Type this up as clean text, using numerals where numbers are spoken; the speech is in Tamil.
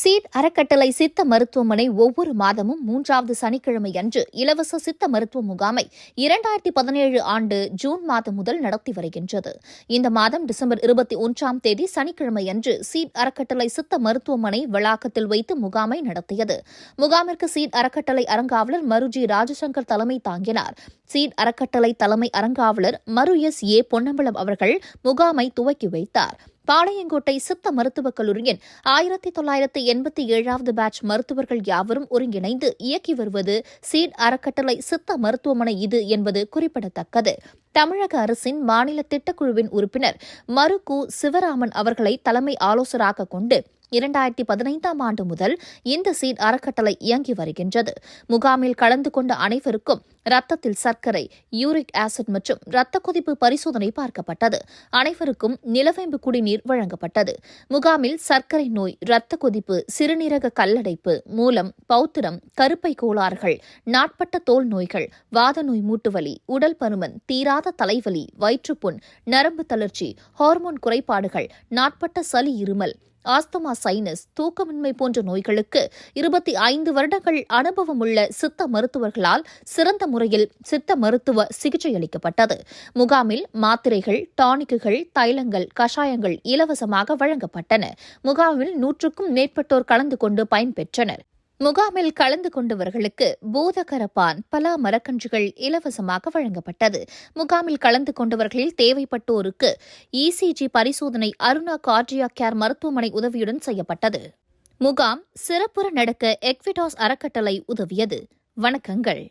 சீட் அறக்கட்டளை சித்த மருத்துவமனை ஒவ்வொரு மாதமும் 3வது சனிக்கிழமை அன்று இலவச சித்த மருத்துவ முகாமை 2017 ஆண்டு ஜூன் மாதம் முதல் நடத்தி வருகின்றது. இந்த மாதம் டிசம்பர் 21ஆம் தேதி சனிக்கிழமை அன்று சீட் அறக்கட்டளை சித்த மருத்துவமனை வளாகத்தில் வைத்து முகாமை நடத்தியது. முகாமிற்கு சீட் அறக்கட்டளை அறங்காவலர் மரு ஜி ராஜசங்கர் தலைமை தாங்கினார். சீட் அறக்கட்டளை தலைமை அறங்காவலர் மரு எஸ்.ஏ. பொன்னம்பலம் அவர்கள் முகாமை துவக்கி வைத்தார். பாளையங்கோட்டை சித்த மருத்துவக் கல்லூரியின் 1987வது பேட்ச் மருத்துவர்கள் யாவரும் ஒருங்கிணைந்து இயக்கி வருவது சீட் அறக்கட்டளை சித்த மருத்துவமனை இது என்பது குறிப்பிடத்தக்கது. தமிழக அரசின் மாநில திட்டக்குழுவின் உறுப்பினர் மரு கு. சிவராமன் அவர்களை தலைமை ஆலோசகராக கொண்டு 2015ஆம் ஆண்டு முதல் இந்த சீட் அறக்கட்டளை இயங்கி வருகின்றது. முகாமில் கலந்து கொண்ட அனைவருக்கும் ரத்தத்தில் சர்க்கரை, யூரிக் ஆசிட் மற்றும் இரத்த கொதிப்பு பரிசோதனை பார்க்கப்பட்டது. அனைவருக்கும் நிலவேம்பு குடிநீர் வழங்கப்பட்டது. முகாமில் சர்க்கரை நோய், இரத்த கொதிப்பு, சிறுநீரக கல்லடைப்பு, மூலம், பௌத்திரம், கருப்பை கோளாறுகள், நாட்பட்ட தோல் நோய்கள், வாத நோய், மூட்டுவலி, உடல் பருமன், தீராத தலைவலி, வயிற்றுப்புண், நரம்பு தளர்ச்சி, ஹார்மோன் குறைபாடுகள், நாட்பட்ட சளி, இருமல், ஆஸ்துமா, சைனஸ், தூக்கமின்மை போன்ற நோய்களுக்கு 25 வருடங்கள் அனுபவமுள்ள சித்த மருத்துவர்களால் சிறந்த முறையில் சித்த மருத்துவ சிகிச்சை அளிக்கப்பட்டது. முகாமில் மாத்திரைகள், டானிக்குகள், தைலங்கள், கஷாயங்கள் இலவசமாக வழங்கப்பட்டன. முகாமில் 100க்கும் மேற்பட்டோர் கலந்து கொண்டு பயன்பெற்றனர். முகாமில் கலந்து கொண்டவர்களுக்கு பூதகரப்பான், பலா மரக்கன்றுகள் இலவசமாக வழங்கப்பட்டது. முகாமில் கலந்து கொண்டவர்களில் தேவைப்பட்டோருக்கு இசிஜி பரிசோதனை அருணா கார்டியாக் கேர் மருத்துவமனை உதவியுடன் செய்யப்பட்டது. முகாம் சிறப்புற நடக்க எக்விடாஸ் அறக்கட்டளை உதவியது. வணக்கங்கள்.